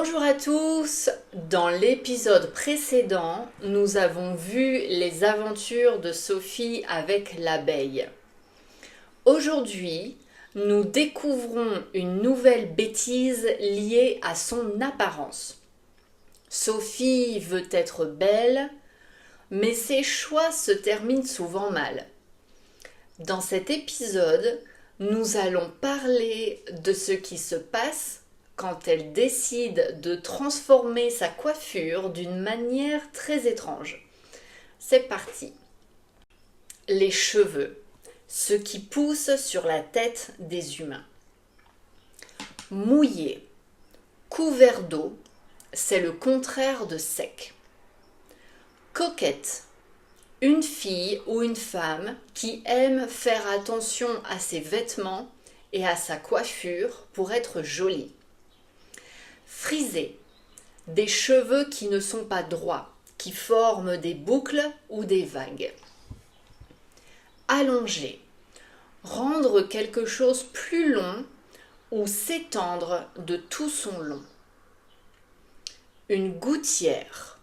Bonjour à tous, dans l'épisode précédent, nous avons vu les aventures de Sophie avec l'abeille. Aujourd'hui, nous découvrons une nouvelle bêtise liée à son apparence. Sophie veut être belle, mais ses choix se terminent souvent mal. Dans cet épisode, nous allons parler de ce qui se passe quand elle décide de transformer sa coiffure d'une manière très étrange. C'est parti. Les cheveux, ce qui pousse sur la tête des humains. Mouillé, couvert d'eau, c'est le contraire de sec. Coquette, une fille ou une femme qui aime faire attention à ses vêtements et à sa coiffure pour être jolie. Frisé, des cheveux qui ne sont pas droits, qui forment des boucles ou des vagues. Allongé, rendre quelque chose plus long ou s'étendre de tout son long. Une gouttière,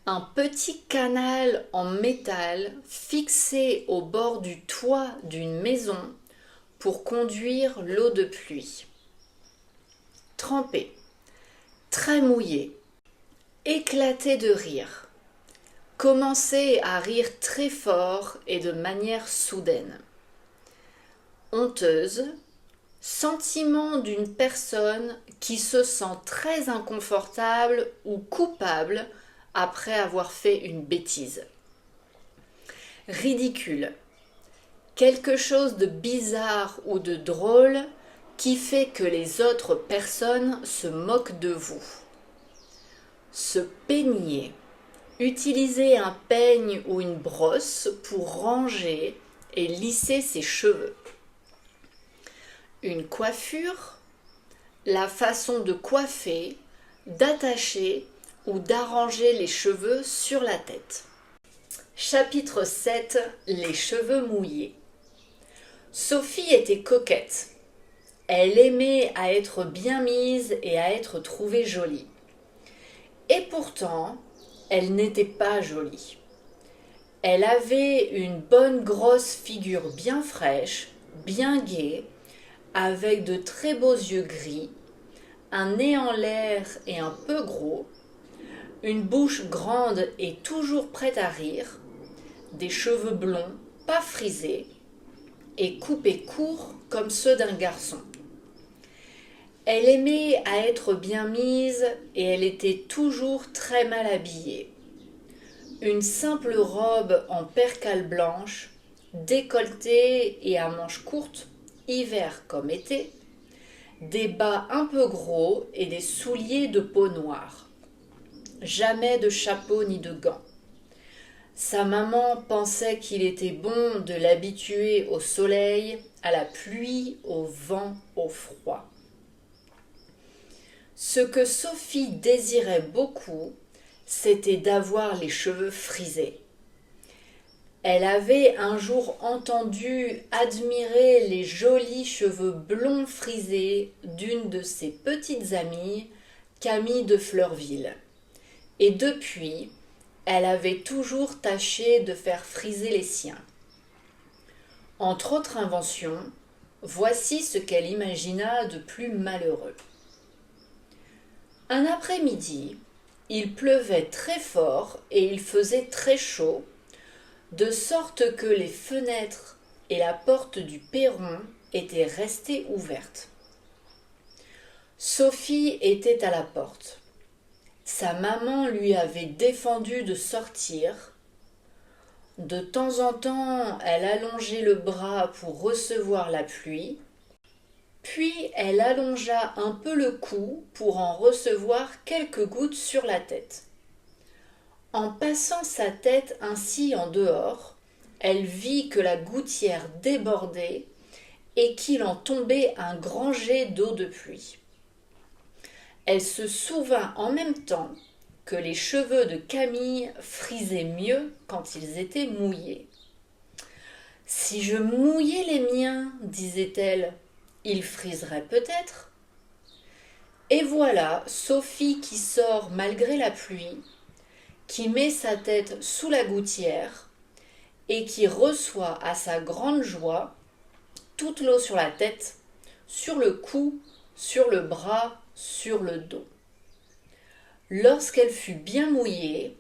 un petit canal en métal fixé au bord du toit d'une maison pour conduire l'eau de pluie. Trempé, très mouillé, éclater de rire, commencer à rire très fort et de manière soudaine. Honteuse, sentiment d'une personne qui se sent très inconfortable ou coupable après avoir fait une bêtise. Ridicule, quelque chose de bizarre ou de drôle qui fait que les autres personnes se moquent de vous. Se peigner, utiliser un peigne ou une brosse pour ranger et lisser ses cheveux. Une coiffure, la façon de coiffer, d'attacher ou d'arranger les cheveux sur la tête. Chapitre 7. Les cheveux mouillés. Sophie était coquette. Elle aimait à être bien mise et à être trouvée jolie. Et pourtant, elle n'était pas jolie. Elle avait une bonne grosse figure bien fraîche, bien gaie, avec de très beaux yeux gris, un nez en l'air et un peu gros, une bouche grande et toujours prête à rire, des cheveux blonds, pas frisés, et coupés courts comme ceux d'un garçon. Elle aimait à être bien mise et elle était toujours très mal habillée. Une simple robe en percale blanche, décolletée et à manches courtes, hiver comme été, des bas un peu gros et des souliers de peau noire. Jamais de chapeau ni de gants. Sa maman pensait qu'il était bon de l'habituer au soleil, à la pluie, au vent, au froid. Ce que Sophie désirait beaucoup, c'était d'avoir les cheveux frisés. Elle avait un jour entendu admirer les jolis cheveux blonds frisés d'une de ses petites amies, Camille de Fleurville. Et depuis, elle avait toujours tâché de faire friser les siens. Entre autres inventions, voici ce qu'elle imagina de plus malheureux. Un après-midi, il pleuvait très fort et il faisait très chaud, de sorte que les fenêtres et la porte du perron étaient restées ouvertes. Sophie était à la porte. Sa maman lui avait défendu de sortir. De temps en temps, elle allongeait le bras pour recevoir la pluie. Puis elle allongea un peu le cou pour en recevoir quelques gouttes sur la tête. En passant sa tête ainsi en dehors, elle vit que la gouttière débordait et qu'il en tombait un grand jet d'eau de pluie. Elle se souvint en même temps que les cheveux de Camille frisaient mieux quand ils étaient mouillés. « Si je mouillais les miens, disait-elle, ils friseraient peut-être. » Et voilà Sophie qui sort malgré la pluie, qui met sa tête sous la gouttière et qui reçoit à sa grande joie toute l'eau sur la tête, sur le cou, sur le bras, sur le dos. Lorsqu'elle fut bien mouillée,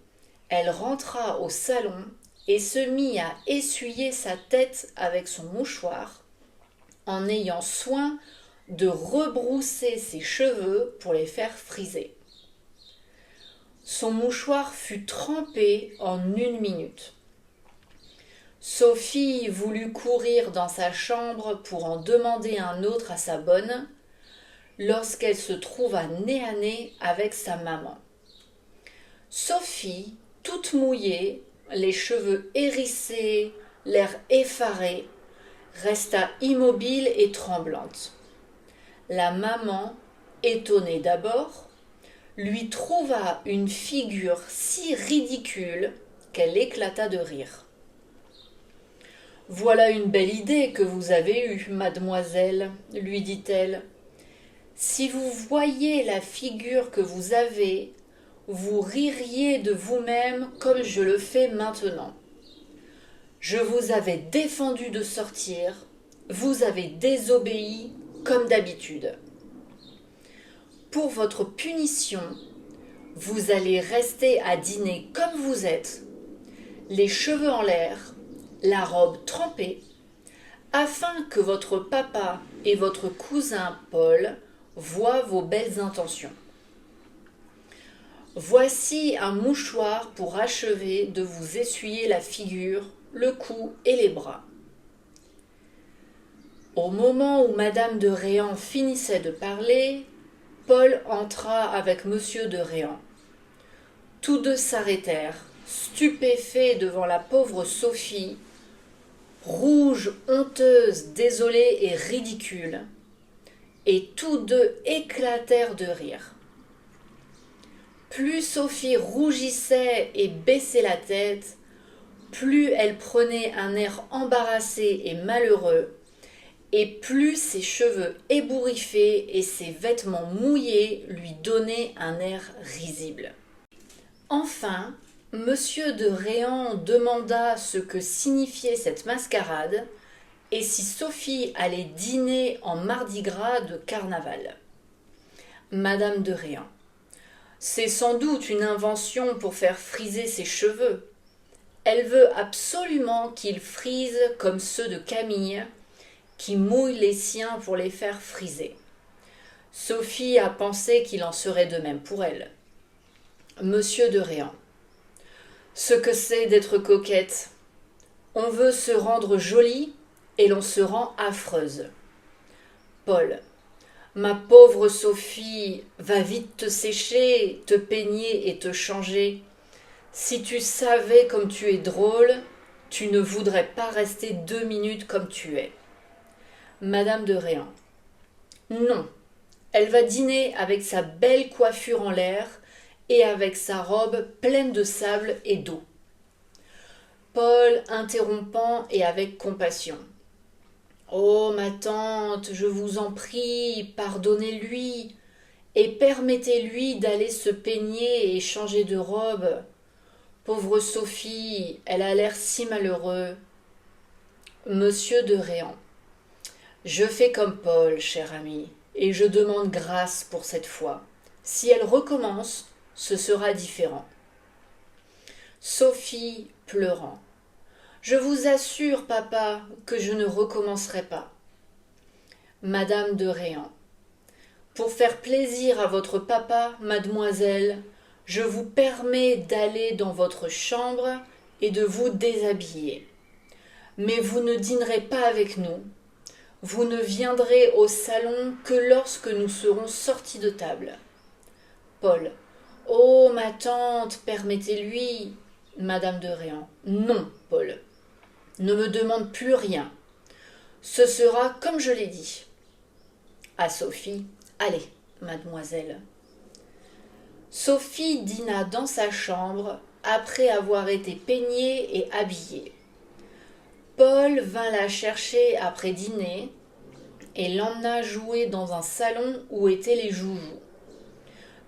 elle rentra au salon et se mit à essuyer sa tête avec son mouchoir, en ayant soin de rebrousser ses cheveux pour les faire friser. Son mouchoir fut trempé en 1 minute. Sophie voulut courir dans sa chambre pour en demander un autre à sa bonne, lorsqu'elle se trouva nez à nez avec sa maman. Sophie, toute mouillée, les cheveux hérissés, l'air effaré, resta immobile et tremblante. La maman, étonnée d'abord, lui trouva une figure si ridicule qu'elle éclata de rire. « Voilà une belle idée que vous avez eue, mademoiselle, lui dit-elle. Si vous voyiez la figure que vous avez, vous ririez de vous-même comme je le fais maintenant. Je vous avais défendu de sortir, vous avez désobéi comme d'habitude. Pour votre punition, vous allez rester à dîner comme vous êtes, les cheveux en l'air, la robe trempée, afin que votre papa et votre cousin Paul voient vos belles intentions. Voici un mouchoir pour achever de vous essuyer la figure, le cou et les bras. » Au moment où madame de Réan finissait de parler, Paul entra avec monsieur de Réan. Tous deux s'arrêtèrent, stupéfaits devant la pauvre Sophie, rouge, honteuse, désolée et ridicule, et tous deux éclatèrent de rire. Plus Sophie rougissait et baissait la tête, plus elle prenait un air embarrassé et malheureux, et plus ses cheveux ébouriffés et ses vêtements mouillés lui donnaient un air risible. Enfin, monsieur de Réan demanda ce que signifiait cette mascarade et si Sophie allait dîner en mardi gras de carnaval. Madame de Réan: c'est sans doute une invention pour faire friser ses cheveux. Elle veut absolument qu'ils frisent comme ceux de Camille, qui mouille les siens pour les faire friser. Sophie a pensé qu'il en serait de même pour elle. Monsieur de Réan: ce que c'est d'être coquette. On veut se rendre jolie et l'on se rend affreuse. Paul: ma pauvre Sophie, va vite te sécher, te peigner et te changer. Si tu savais comme tu es drôle, tu ne voudrais pas rester 2 minutes comme tu es. Madame de Réan: non, elle va dîner avec sa belle coiffure en l'air et avec sa robe pleine de sable et d'eau. Paul interrompant et avec compassion: oh, ma tante, je vous en prie, pardonnez-lui et permettez-lui d'aller se peigner et changer de robe. Pauvre Sophie, elle a l'air si malheureux. Monsieur de Réan: je fais comme Paul, cher ami, et je demande grâce pour cette fois. Si elle recommence, ce sera différent. Sophie pleurant: je vous assure, papa, que je ne recommencerai pas. Madame de Réan: pour faire plaisir à votre papa, mademoiselle, je vous permets d'aller dans votre chambre et de vous déshabiller. Mais vous ne dînerez pas avec nous. Vous ne viendrez au salon que lorsque nous serons sortis de table. Paul: oh, ma tante, permettez-lui. Madame de Réan: non, Paul. Ne me demande plus rien. Ce sera comme je l'ai dit. À Sophie: allez, mademoiselle. Sophie dîna dans sa chambre après avoir été peignée et habillée. Paul vint la chercher après dîner et l'emmena jouer dans un salon où étaient les joujoux.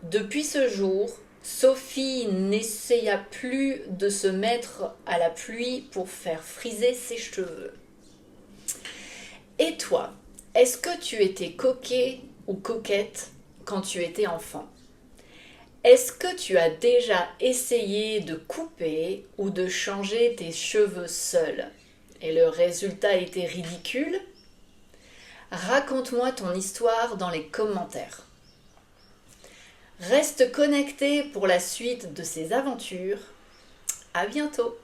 Depuis ce jour, Sophie n'essaya plus de se mettre à la pluie pour faire friser ses cheveux. Et toi, est-ce que tu étais coquet ou coquette quand tu étais enfant? Est-ce que tu as déjà essayé de couper ou de changer tes cheveux seul et le résultat était ridicule? Raconte-moi ton histoire dans les commentaires. Reste connecté pour la suite de ces aventures. À bientôt!